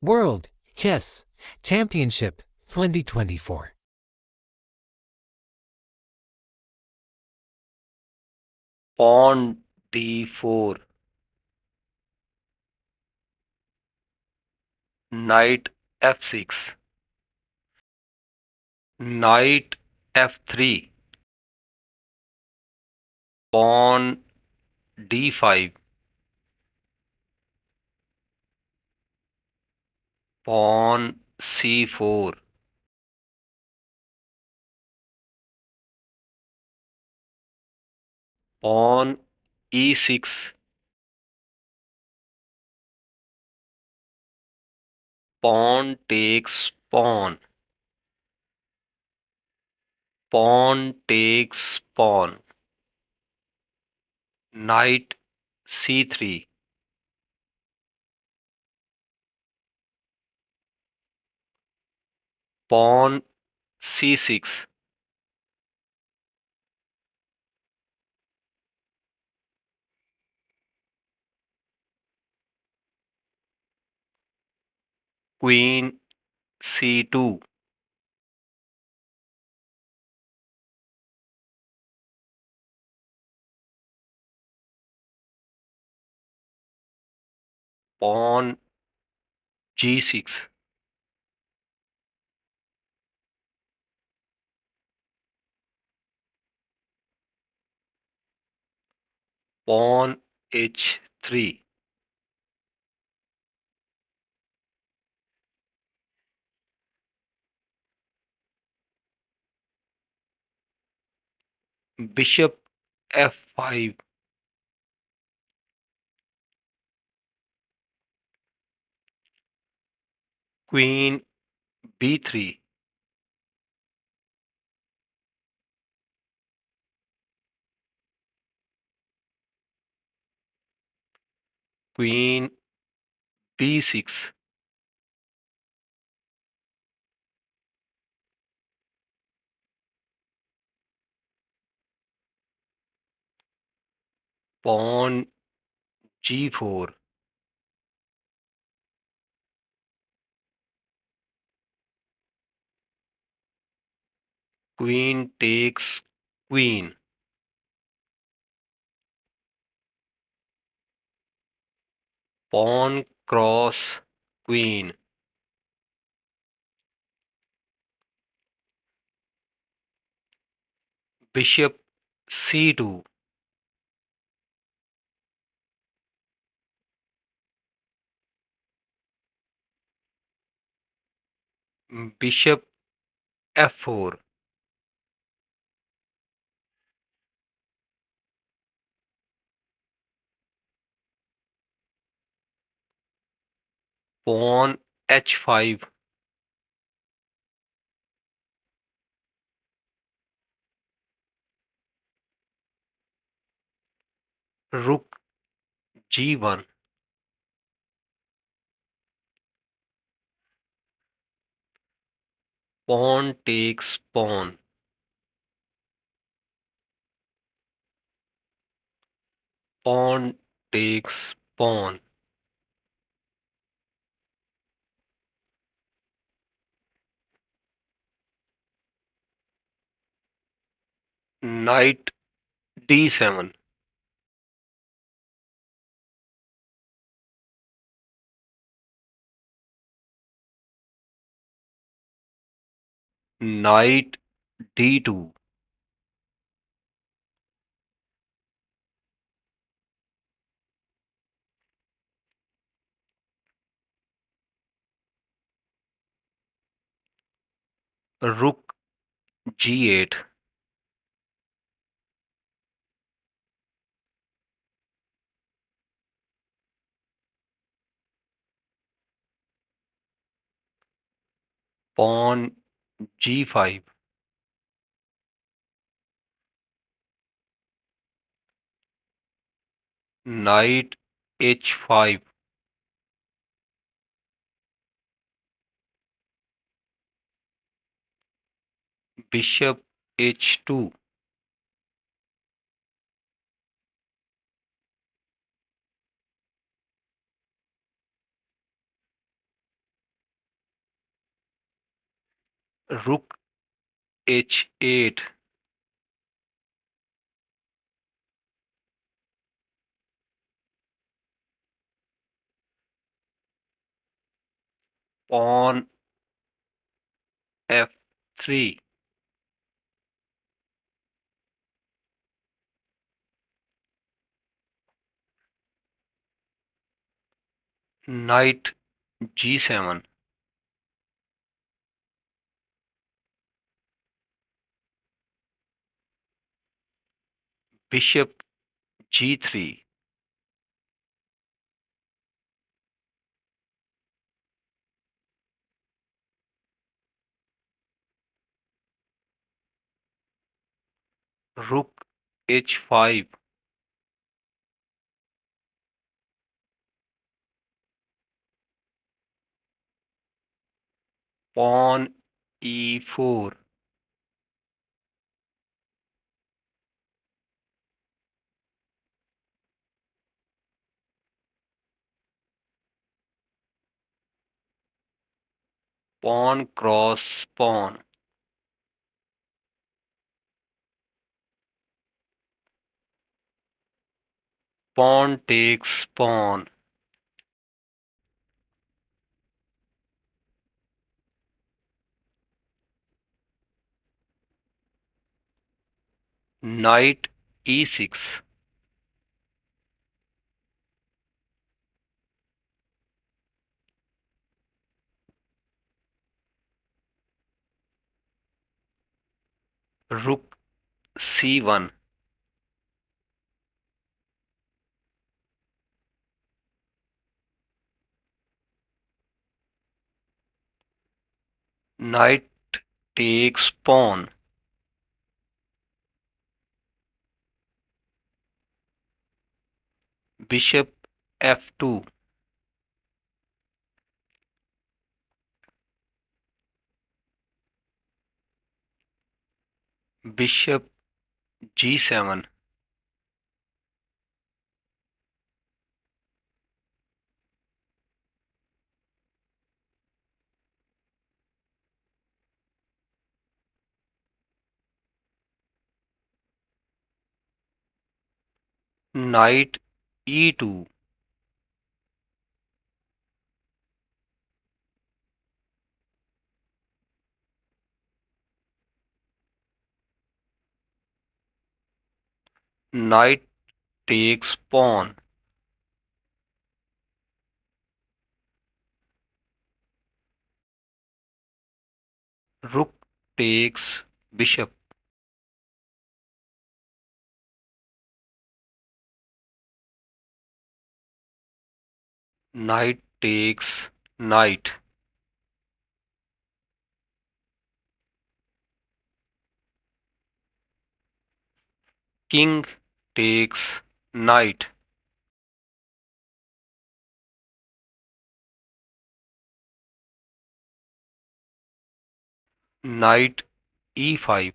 World Chess Championship 2024. Pawn d4, knight f6, knight f3, pawn d5, pawn c4, pawn e6, pawn takes pawn, pawn takes pawn, knight c3, pawn c6, queen c2, pawn g6, pawn h3, bishop f5, queen b3, queen b6, pawn g4, queen takes queen, pawn cross queen, bishop c2, bishop f4, pawn h5, rook g1, pawn takes pawn, pawn takes pawn, knight d7, knight d2, rook g8, pawn g5, knight h5, bishop h2, Rook h8. Pawn f3. Knight g7. Bishop g3. Rook h5. Pawn e4. Pawn cross pawn. Pawn takes pawn. Knight e6. Rook c1. Knight takes pawn. Bishop f2. Bishop g7. Knight e2. Knight takes pawn. Rook takes bishop. Knight takes knight. King takes knight. Knight e5.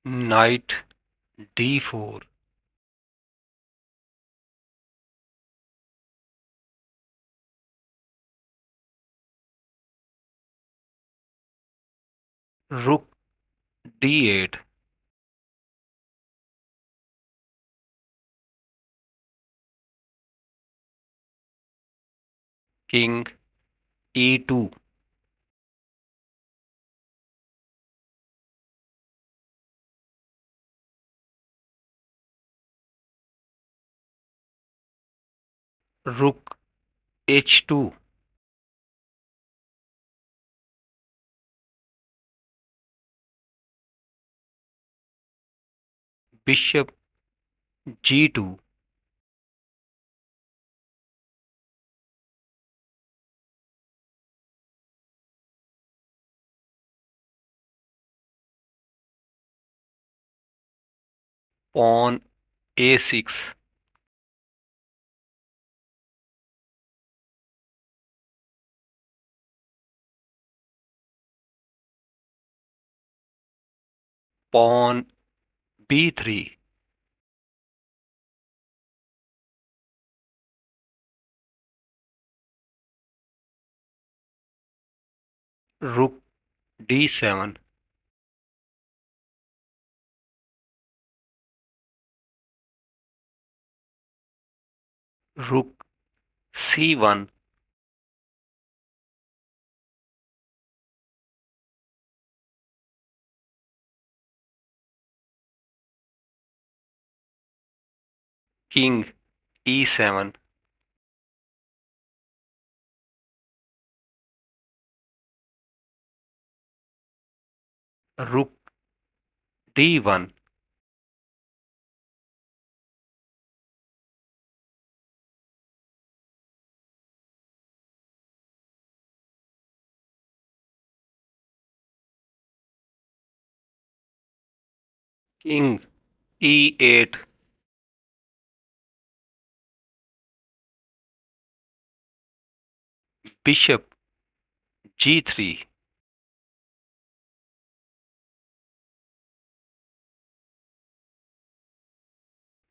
Knight d4. Rook d8. King e2. Rook h2. Bishop g2. Pawn a6. Pawn b3. Rook D7. Rook C1. King E7. Rook D1. King E8. Bishop G3.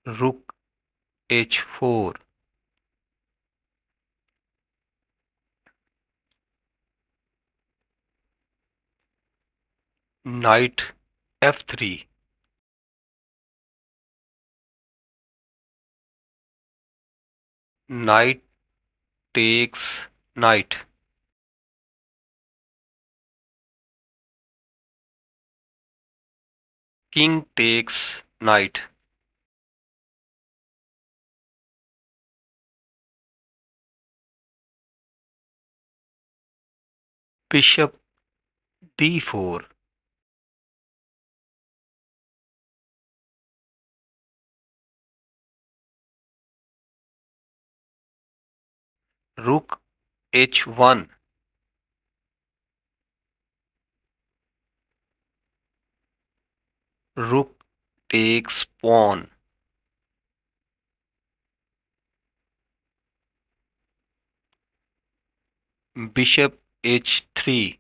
Rook H4. Knight F3. Knight takes knight. King takes knight. Bishop D4. Rook H1. Rook takes pawn. Bishop H3.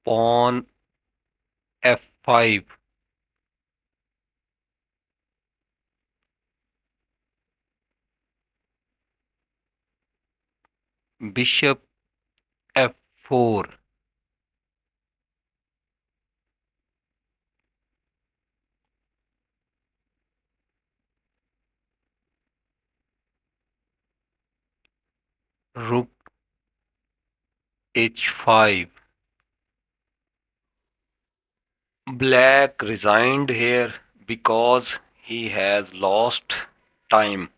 Pawn F5. Bishop F4. Rook H5. Black resigned here because he has lost time.